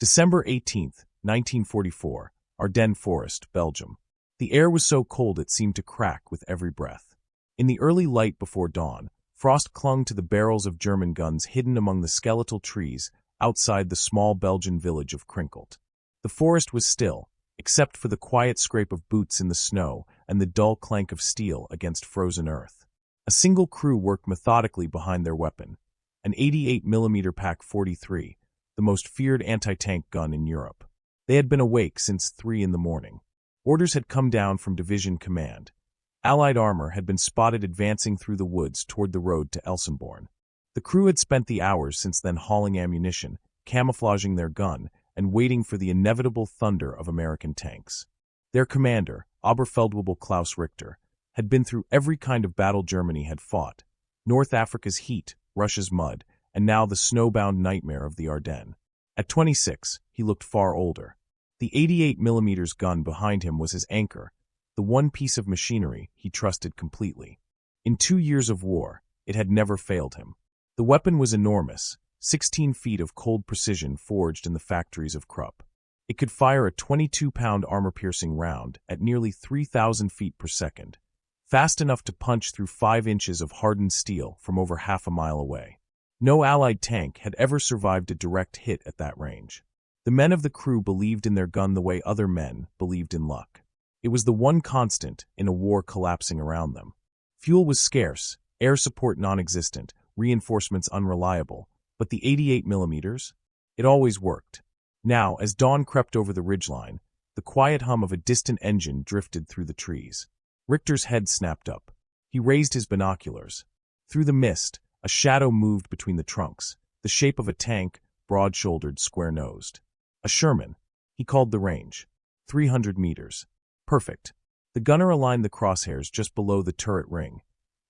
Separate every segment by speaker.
Speaker 1: December 18, 1944, Ardennes Forest, Belgium. The air was so cold it seemed to crack with every breath. In the early light before dawn, frost clung to the barrels of German guns hidden among the skeletal trees outside the small Belgian village of Krinkelt. The forest was still, except for the quiet scrape of boots in the snow and the dull clank of steel against frozen earth. A single crew worked methodically behind their weapon, an 88mm Pak 43, the most feared anti-tank gun in Europe. They had been awake since 3 in the morning. Orders had come down from Division Command. Allied armor had been spotted advancing through the woods toward the road to Elsenborn. The crew had spent the hours since then hauling ammunition, camouflaging their gun, and waiting for the inevitable thunder of American tanks. Their commander, Oberfeldwebel Klaus Richter, had been through every kind of battle Germany had fought: North Africa's heat, Russia's mud, and now the snowbound nightmare of the Ardennes. At 26, he looked far older. The 88mm gun behind him was his anchor, the one piece of machinery he trusted completely. In 2 years of war, it had never failed him. The weapon was enormous, 16 feet of cold precision forged in the factories of Krupp. It could fire a 22-pound armor-piercing round at nearly 3,000 feet per second, fast enough to punch through 5 inches of hardened steel from over half a mile away. No Allied tank had ever survived a direct hit at that range. The men of the crew believed in their gun the way other men believed in luck. It was the one constant in a war collapsing around them. Fuel was scarce, air support non-existent, reinforcements unreliable, but the 88mm? It always worked. Now, as dawn crept over the ridgeline, the quiet hum of a distant engine drifted through the trees. Richter's head snapped up. He raised his binoculars. Through the mist, a shadow moved between the trunks, the shape of a tank, broad-shouldered, square-nosed. A Sherman. He called the range. 300 meters. Perfect. The gunner aligned the crosshairs just below the turret ring,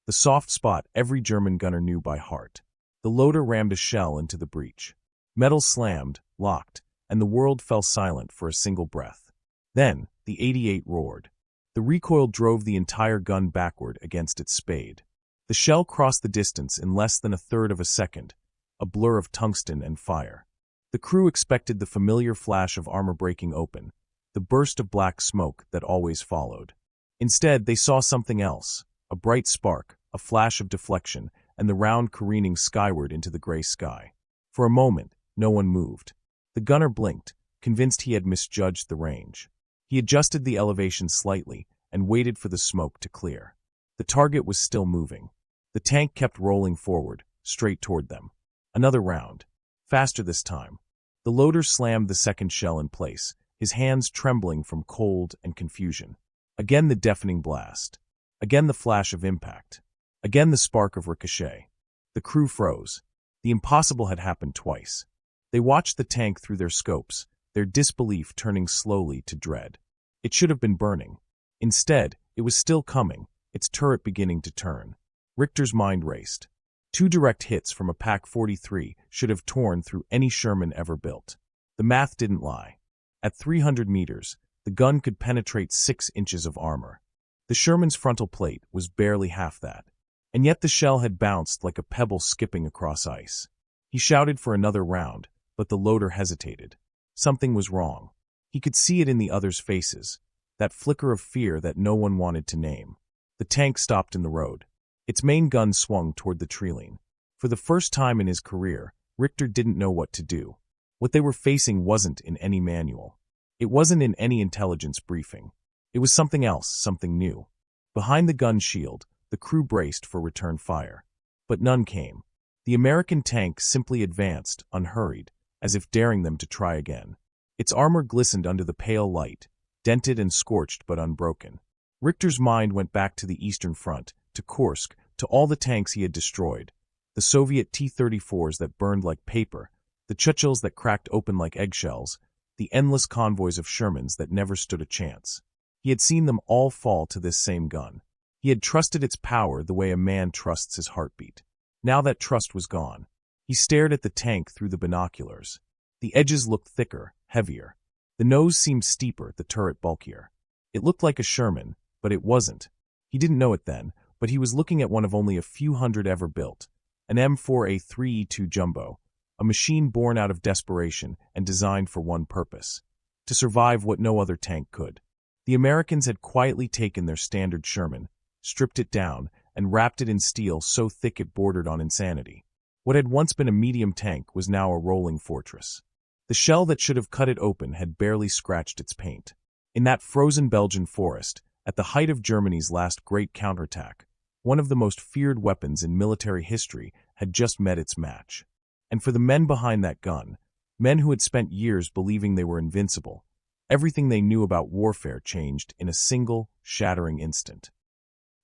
Speaker 1: the soft spot every German gunner knew by heart. The loader rammed a shell into the breech. Metal slammed, locked, and the world fell silent for a single breath. Then, the 88 roared. The recoil drove the entire gun backward against its spade. The shell crossed the distance in less than a third of a second, a blur of tungsten and fire. The crew expected the familiar flash of armor breaking open, the burst of black smoke that always followed. Instead, they saw something else, a bright spark, a flash of deflection, and the round careening skyward into the gray sky. For a moment, no one moved. The gunner blinked, convinced he had misjudged the range. He adjusted the elevation slightly and waited for the smoke to clear. The target was still moving. The tank kept rolling forward, straight toward them. Another round. Faster this time. The loader slammed the second shell in place, his hands trembling from cold and confusion. Again the deafening blast. Again the flash of impact. Again the spark of ricochet. The crew froze. The impossible had happened twice. They watched the tank through their scopes, their disbelief turning slowly to dread. It should have been burning. Instead, it was still coming, its turret beginning to turn. Richter's mind raced. 2 direct hits from a Pak 43 should have torn through any Sherman ever built. The math didn't lie. At 300 meters, the gun could penetrate 6 inches of armor. The Sherman's frontal plate was barely half that. And yet the shell had bounced like a pebble skipping across ice. He shouted for another round, but the loader hesitated. Something was wrong. He could see it in the others' faces, that flicker of fear that no one wanted to name. The tank stopped in the road. Its main gun swung toward the treeline. For the first time in his career, Richter didn't know what to do. What they were facing wasn't in any manual. It wasn't in any intelligence briefing. It was something else, something new. Behind the gun shield, the crew braced for return fire. But none came. The American tank simply advanced, unhurried, as if daring them to try again. Its armor glistened under the pale light, dented and scorched but unbroken. Richter's mind went back to the Eastern Front, to Kursk, to all the tanks he had destroyed, the Soviet T-34s that burned like paper, the Churchills that cracked open like eggshells, the endless convoys of Shermans that never stood a chance. He had seen them all fall to this same gun. He had trusted its power the way a man trusts his heartbeat. Now that trust was gone. He stared at the tank through the binoculars. The edges looked thicker, heavier. The nose seemed steeper, the turret bulkier. It looked like a Sherman, but it wasn't. He didn't know it then, but he was looking at one of only a few hundred ever built, an M4A3E2 jumbo, a machine born out of desperation and designed for one purpose: to survive what no other tank could. The Americans had quietly taken their standard Sherman, stripped it down, and wrapped it in steel so thick it bordered on insanity. What had once been a medium tank was now a rolling fortress. The shell that should have cut it open had barely scratched its paint. In that frozen Belgian forest, at the height of Germany's last great counterattack, one of the most feared weapons in military history had just met its match. And for the men behind that gun, men who had spent years believing they were invincible, everything they knew about warfare changed in a single, shattering instant.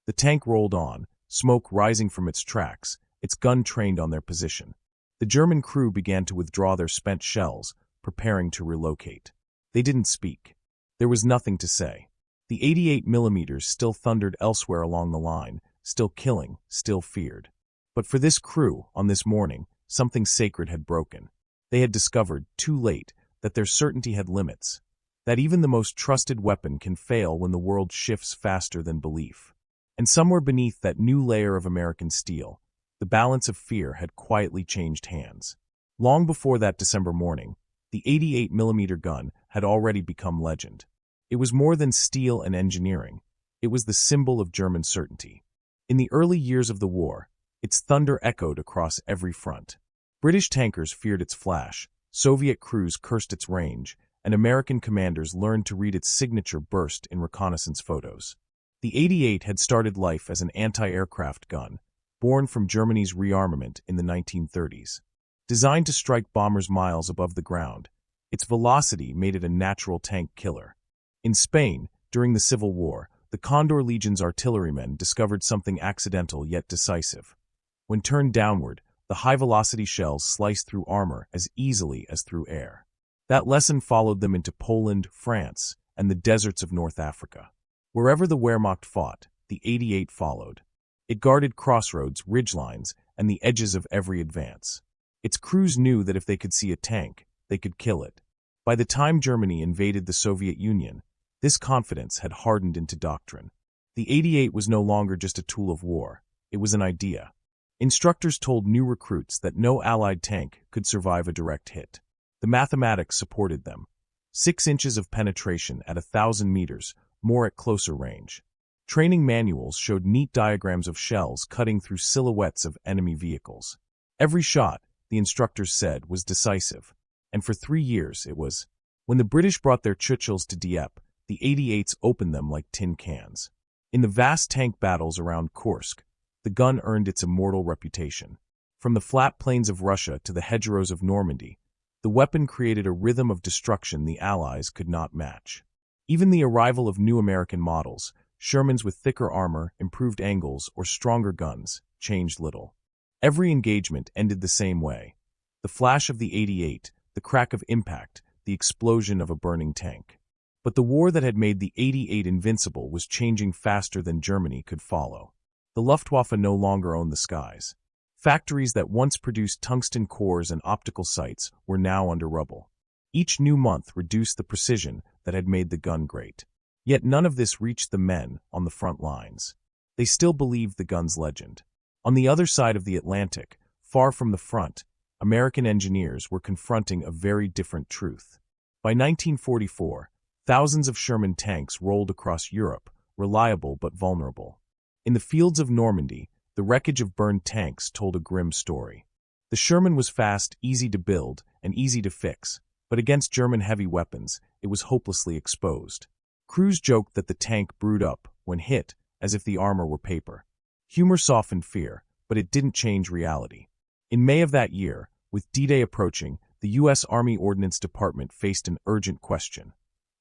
Speaker 1: The tank rolled on, smoke rising from its tracks, its gun trained on their position. The German crew began to withdraw their spent shells, preparing to relocate. They didn't speak. There was nothing to say. The 88mm still thundered elsewhere along the line, still killing, still feared. But for this crew, on this morning, something sacred had broken. They had discovered, too late, that their certainty had limits, that even the most trusted weapon can fail when the world shifts faster than belief. And somewhere beneath that new layer of American steel, the balance of fear had quietly changed hands. Long before that December morning, the 88mm gun had already become legend. It was more than steel and engineering. It was the symbol of German certainty. In the early years of the war, its thunder echoed across every front. British tankers feared its flash, Soviet crews cursed its range, and American commanders learned to read its signature burst in reconnaissance photos. The 88 had started life as an anti-aircraft gun, born from Germany's rearmament in the 1930s. Designed to strike bombers miles above the ground, its velocity made it a natural tank killer. In Spain, during the Civil War, the Condor Legion's artillerymen discovered something accidental yet decisive. When turned downward, the high-velocity shells sliced through armor as easily as through air. That lesson followed them into Poland, France, and the deserts of North Africa. Wherever the Wehrmacht fought, the 88 followed. It guarded crossroads, ridgelines, and the edges of every advance. Its crews knew that if they could see a tank, they could kill it. By the time Germany invaded the Soviet Union, this confidence had hardened into doctrine. The 88 was no longer just a tool of war, it was an idea. Instructors told new recruits that no Allied tank could survive a direct hit. The mathematics supported them. 6 inches of penetration at 1,000 meters, more at closer range. Training manuals showed neat diagrams of shells cutting through silhouettes of enemy vehicles. Every shot, the instructors said, was decisive. And for 3 years it was. When the British brought their Churchills to Dieppe, the 88s opened them like tin cans. In the vast tank battles around Kursk, the gun earned its immortal reputation. From the flat plains of Russia to the hedgerows of Normandy, the weapon created a rhythm of destruction the Allies could not match. Even the arrival of new American models, Shermans with thicker armor, improved angles, or stronger guns, changed little. Every engagement ended the same way. The flash of the 88, the crack of impact, the explosion of a burning tank. But the war that had made the 88 invincible was changing faster than Germany could follow. The Luftwaffe no longer owned the skies. Factories that once produced tungsten cores and optical sights were now under rubble. Each new month reduced the precision that had made the gun great. Yet none of this reached the men on the front lines. They still believed the gun's legend. On the other side of the Atlantic, far from the front, American engineers were confronting a very different truth. By 1944, thousands of Sherman tanks rolled across Europe, reliable but vulnerable. In the fields of Normandy, the wreckage of burned tanks told a grim story. The Sherman was fast, easy to build, and easy to fix, but against German heavy weapons, it was hopelessly exposed. Crews joked that the tank brewed up, when hit, as if the armor were paper. Humor softened fear, but it didn't change reality. In May of that year, with D-Day approaching, the U.S. Army Ordnance Department faced an urgent question.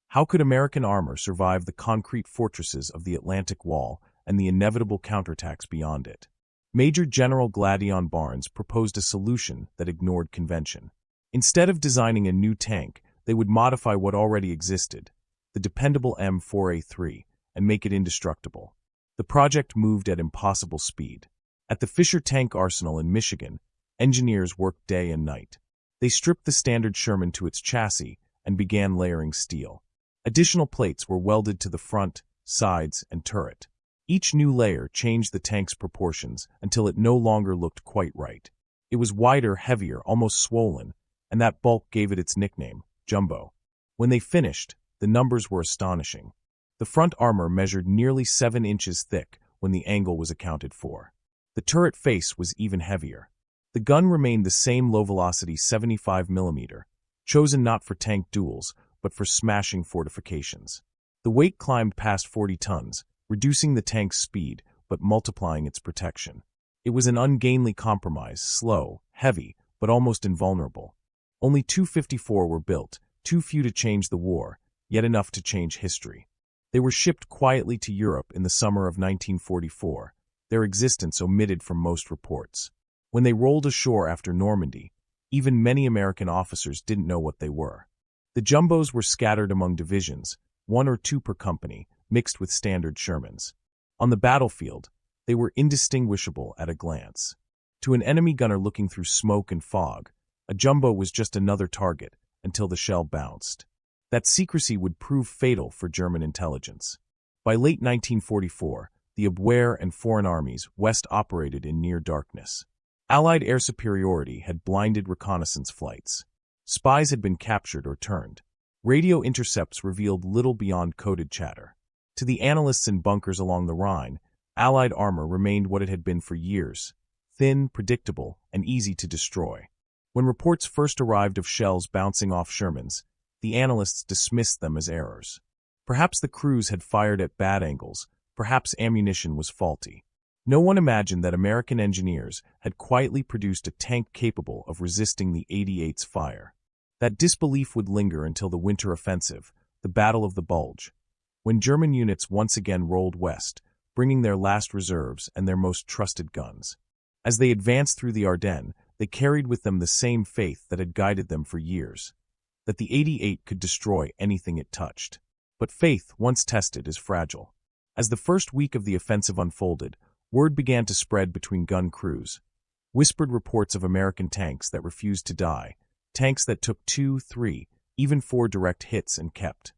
Speaker 1: How could American armor survive the concrete fortresses of the Atlantic Wall and the inevitable counterattacks beyond it? Major General Gladion Barnes proposed a solution that ignored convention. Instead of designing a new tank, they would modify what already existed, the dependable M4A3, and make it indestructible. The project moved at impossible speed. At the Fisher Tank Arsenal in Michigan, engineers worked day and night. They stripped the standard Sherman to its chassis and began layering steel. Additional plates were welded to the front, sides, and turret. Each new layer changed the tank's proportions until it no longer looked quite right. It was wider, heavier, almost swollen, and that bulk gave it its nickname, Jumbo. When they finished, the numbers were astonishing. The front armor measured nearly 7 inches thick when the angle was accounted for. The turret face was even heavier. The gun remained the same low-velocity 75mm, chosen not for tank duels, but for smashing fortifications. The weight climbed past 40 tons, reducing the tank's speed, but multiplying its protection. It was an ungainly compromise, slow, heavy, but almost invulnerable. Only 254 were built, too few to change the war, yet enough to change history. They were shipped quietly to Europe in the summer of 1944, their existence omitted from most reports. When they rolled ashore after Normandy, even many American officers didn't know what they were. The Jumbos were scattered among divisions, 1 or 2 per company, mixed with standard Shermans. On the battlefield, they were indistinguishable at a glance. To an enemy gunner looking through smoke and fog, a Jumbo was just another target until the shell bounced. That secrecy would prove fatal for German intelligence. By late 1944, the Abwehr and foreign armies west operated in near darkness. Allied air superiority had blinded reconnaissance flights. Spies had been captured or turned. Radio intercepts revealed little beyond coded chatter. To the analysts in bunkers along the Rhine, Allied armor remained what it had been for years, thin, predictable, and easy to destroy. When reports first arrived of shells bouncing off Shermans, the analysts dismissed them as errors. Perhaps the crews had fired at bad angles, perhaps ammunition was faulty. No one imagined that American engineers had quietly produced a tank capable of resisting the 88's fire. That disbelief would linger until the winter offensive, the Battle of the Bulge, when German units once again rolled west, bringing their last reserves and their most trusted guns. As they advanced through the Ardennes, they carried with them the same faith that had guided them for years, that the 88 could destroy anything it touched. But faith, once tested, is fragile. As the first week of the offensive unfolded, word began to spread between gun crews. Whispered reports of American tanks that refused to die, tanks that took 2, 3, even 4 direct hits and kept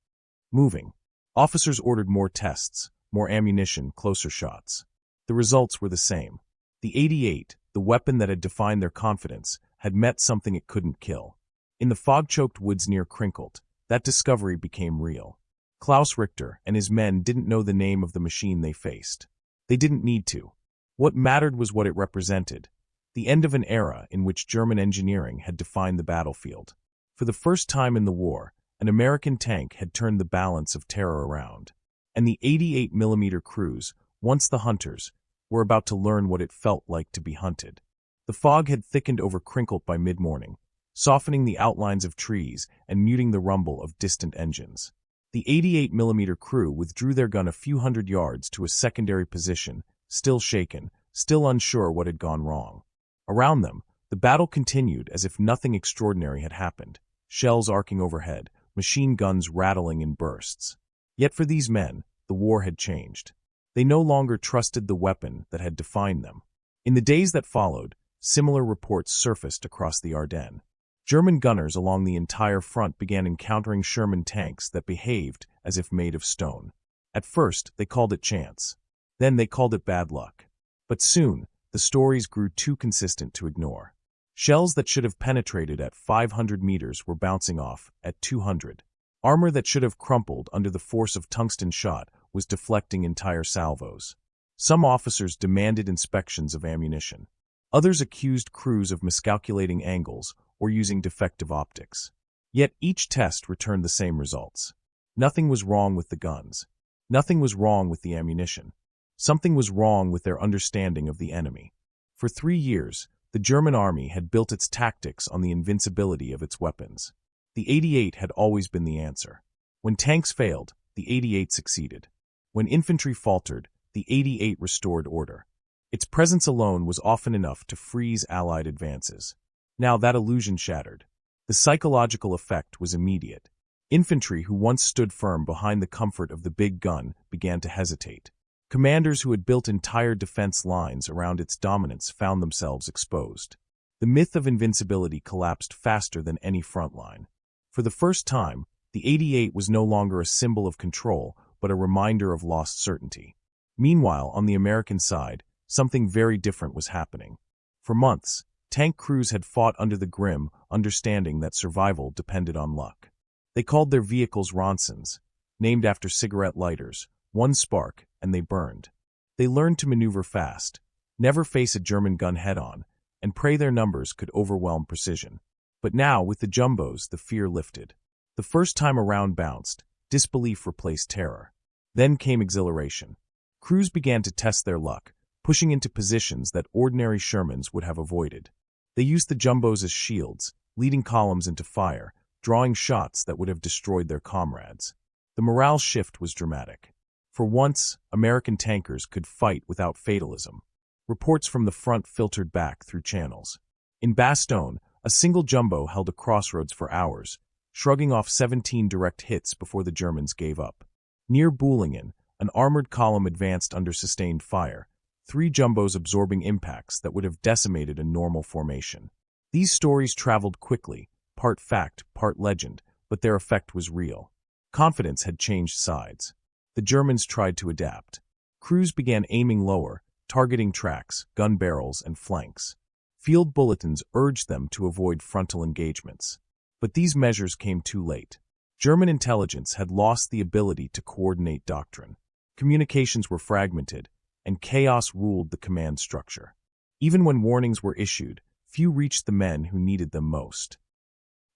Speaker 1: moving. Officers ordered more tests, more ammunition, closer shots. The results were the same. The 88, the weapon that had defined their confidence, had met something it couldn't kill. In the fog-choked woods near Krinkelt, that discovery became real. Klaus Richter and his men didn't know the name of the machine they faced. They didn't need to. What mattered was what it represented, the end of an era in which German engineering had defined the battlefield. For the first time in the war, an American tank had turned the balance of terror around. And the 88mm crews, once the hunters, were about to learn what it felt like to be hunted. The fog had thickened over Krinkelt by mid-morning, softening the outlines of trees and muting the rumble of distant engines. The 88mm crew withdrew their gun a few hundred yards to a secondary position, still shaken, still unsure what had gone wrong. Around them, the battle continued as if nothing extraordinary had happened, shells arcing overhead, machine guns rattling in bursts. Yet for these men, the war had changed. They no longer trusted the weapon that had defined them. In the days that followed, similar reports surfaced across the Ardennes. German gunners along the entire front began encountering Sherman tanks that behaved as if made of stone. At first, they called it chance. Then they called it bad luck. But soon, the stories grew too consistent to ignore. Shells that should have penetrated at 500 meters were bouncing off at 200. Armor that should have crumpled under the force of tungsten shot was deflecting entire salvos. Some officers demanded inspections of ammunition. Others accused crews of miscalculating angles or using defective optics. Yet each test returned the same results. Nothing was wrong with the guns. Nothing was wrong with the ammunition. Something was wrong with their understanding of the enemy. For 3 years, the German army had built its tactics on the invincibility of its weapons. The 88 had always been the answer. When tanks failed, the 88 succeeded. When infantry faltered, the 88 restored order. Its presence alone was often enough to freeze Allied advances. Now that illusion shattered. The psychological effect was immediate. Infantry who once stood firm behind the comfort of the big gun began to hesitate. Commanders who had built entire defense lines around its dominance found themselves exposed. The myth of invincibility collapsed faster than any front line. For the first time, the 88 was no longer a symbol of control, but a reminder of lost certainty. Meanwhile, on the American side, something very different was happening. For months, Tank crews had fought under the grim understanding that survival depended on luck. They called their vehicles Ronsons, named after cigarette lighters. One spark, and they burned. They learned to maneuver fast, never face a German gun head-on, and pray their numbers could overwhelm precision. But now, with the jumbos, the fear lifted. The first time a round bounced, disbelief replaced terror. Then came exhilaration. Crews began to test their luck, pushing into positions that ordinary Shermans would have avoided. They used the jumbos as shields, leading columns into fire, drawing shots that would have destroyed their comrades. The morale shift was dramatic. For once, American tankers could fight without fatalism. Reports from the front filtered back through channels. In Bastogne, a single jumbo held a crossroads for hours, shrugging off 17 direct hits before the Germans gave up. Near Boulingen, an armored column advanced under sustained fire, 3 jumbos absorbing impacts that would have decimated a normal formation. These stories traveled quickly, part fact, part legend, but their effect was real. Confidence had changed sides. The Germans tried to adapt. Crews began aiming lower, targeting tracks, gun barrels, and flanks. Field bulletins urged them to avoid frontal engagements. But these measures came too late. German intelligence had lost the ability to coordinate doctrine. Communications were fragmented, and chaos ruled the command structure. Even when warnings were issued, few reached the men who needed them most.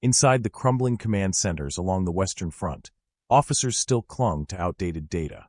Speaker 1: Inside the crumbling command centers along the Western Front, officers still clung to outdated data.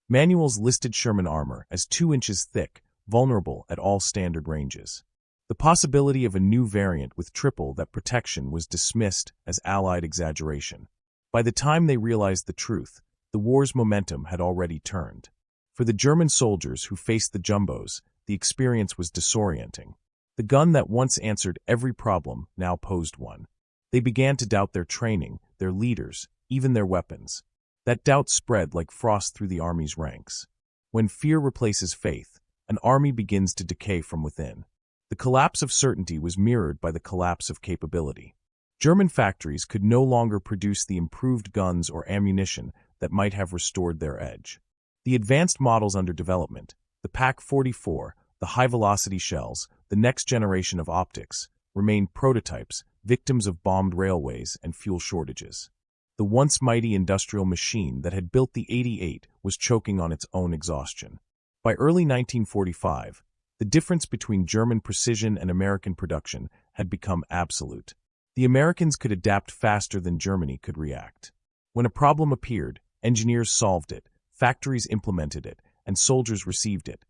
Speaker 1: Manuals listed Sherman armor as 2 inches thick, vulnerable at all standard ranges. The possibility of a new variant with triple that protection was dismissed as Allied exaggeration. By the time they realized the truth, the war's momentum had already turned. For the German soldiers who faced the jumbos, the experience was disorienting. The gun that once answered every problem now posed one. They began to doubt their training, their leaders, even their weapons. That doubt spread like frost through the army's ranks. When fear replaces faith, an army begins to decay from within. The collapse of certainty was mirrored by the collapse of capability. German factories could no longer produce the improved guns or ammunition that might have restored their edge. The advanced models under development, the PaK-44, the high-velocity shells, the next generation of optics, remained prototypes, victims of bombed railways and fuel shortages. The once mighty industrial machine that had built the 88 was choking on its own exhaustion. By early 1945, the difference between German precision and American production had become absolute. The Americans could adapt faster than Germany could react. When a problem appeared, engineers solved it, factories implemented it, and soldiers received it,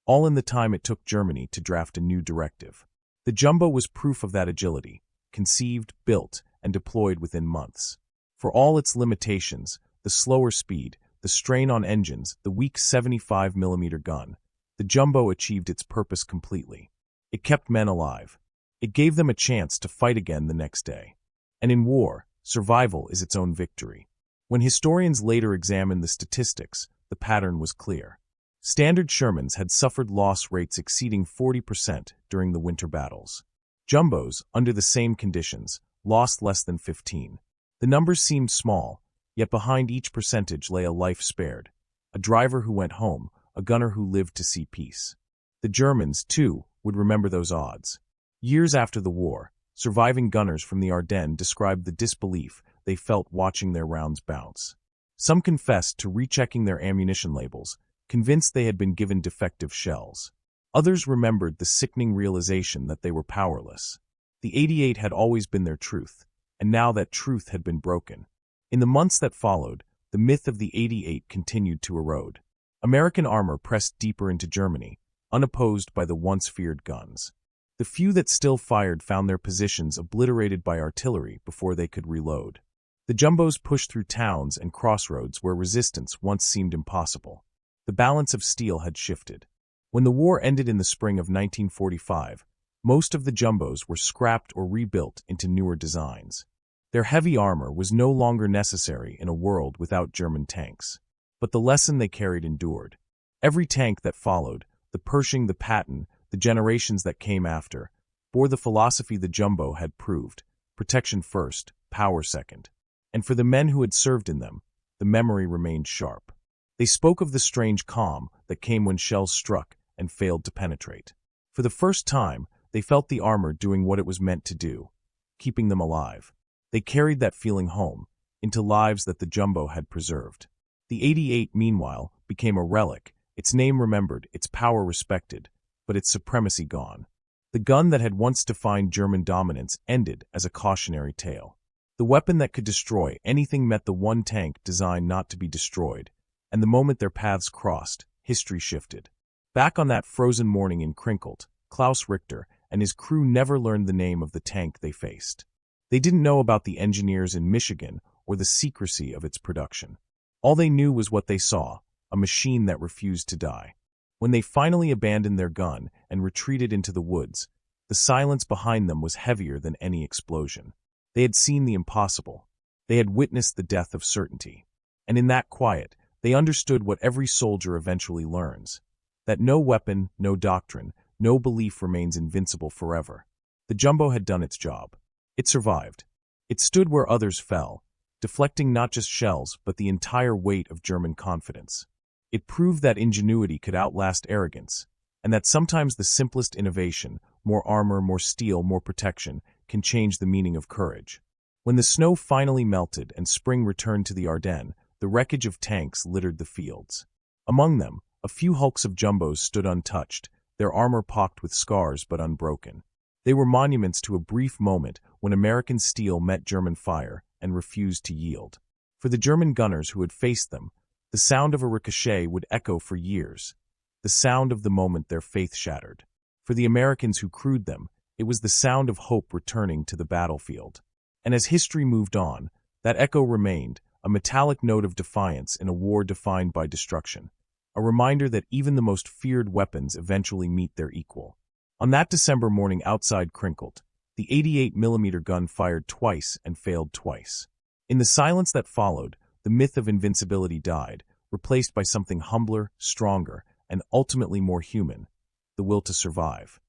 Speaker 1: all in the time it took Germany to draft a new directive. The jumbo was proof of that agility, conceived, built, and deployed within months. For all its limitations, the slower speed, the strain on engines, the weak 75mm gun, the jumbo achieved its purpose completely. It kept men alive. It gave them a chance to fight again the next day. And in war, survival is its own victory. When historians later examined the statistics, the pattern was clear. Standard Shermans had suffered loss rates exceeding 40% during the winter battles. Jumbos, under the same conditions, lost less than 15%. The numbers seemed small, yet behind each percentage lay a life spared, a driver who went home, a gunner who lived to see peace. The Germans, too, would remember those odds. Years after the war, surviving gunners from the Ardennes described the disbelief they felt watching their rounds bounce. Some confessed to rechecking their ammunition labels, convinced they had been given defective shells. Others remembered the sickening realization that they were powerless. The 88 had always been their truth, and now that truth had been broken. In the months that followed, the myth of the 88 continued to erode. American armor pressed deeper into Germany, unopposed by the once feared guns. The few that still fired found their positions obliterated by artillery before they could reload. The jumbos pushed through towns and crossroads where resistance once seemed impossible. The balance of steel had shifted. When the war ended in the spring of 1945, most of the jumbos were scrapped or rebuilt into newer designs. Their heavy armor was no longer necessary in a world without German tanks. But the lesson they carried endured. Every tank that followed, the Pershing, the Patton, the generations that came after, bore the philosophy the jumbo had proved: protection first, power second. And for the men who had served in them, the memory remained sharp. They spoke of the strange calm that came when shells struck and failed to penetrate. For the first time, they felt the armor doing what it was meant to do, keeping them alive. They carried that feeling home, into lives that the jumbo had preserved. The 88, meanwhile, became a relic, its name remembered, its power respected, but its supremacy gone. The gun that had once defined German dominance ended as a cautionary tale. The weapon that could destroy anything met the one tank designed not to be destroyed, and the moment their paths crossed, history shifted. Back on that frozen morning in Krinkelt, Klaus Richter and his crew never learned the name of the tank they faced. They didn't know about the engineers in Michigan or the secrecy of its production. All they knew was what they saw, a machine that refused to die. When they finally abandoned their gun and retreated into the woods, the silence behind them was heavier than any explosion. They had seen the impossible. They had witnessed the death of certainty. And in that quiet, they understood what every soldier eventually learns, that no weapon, no doctrine, no belief remains invincible forever. The jumbo had done its job. It survived. It stood where others fell, deflecting not just shells but the entire weight of German confidence. It proved that ingenuity could outlast arrogance, and that sometimes the simplest innovation, more armor, more steel, more protection, can change the meaning of courage. When the snow finally melted and spring returned to the Ardennes, the wreckage of tanks littered the fields. Among them, a few hulks of jumbos stood untouched, their armor pocked with scars but unbroken. They were monuments to a brief moment when American steel met German fire and refused to yield. For the German gunners who had faced them, the sound of a ricochet would echo for years, the sound of the moment their faith shattered. For the Americans who crewed them, it was the sound of hope returning to the battlefield. And as history moved on, that echo remained, a metallic note of defiance in a war defined by destruction, a reminder that even the most feared weapons eventually meet their equal. On that December morning outside Krinkelt, the 88mm gun fired twice and failed twice. In the silence that followed, the myth of invincibility died, replaced by something humbler, stronger, and ultimately more human, the will to survive.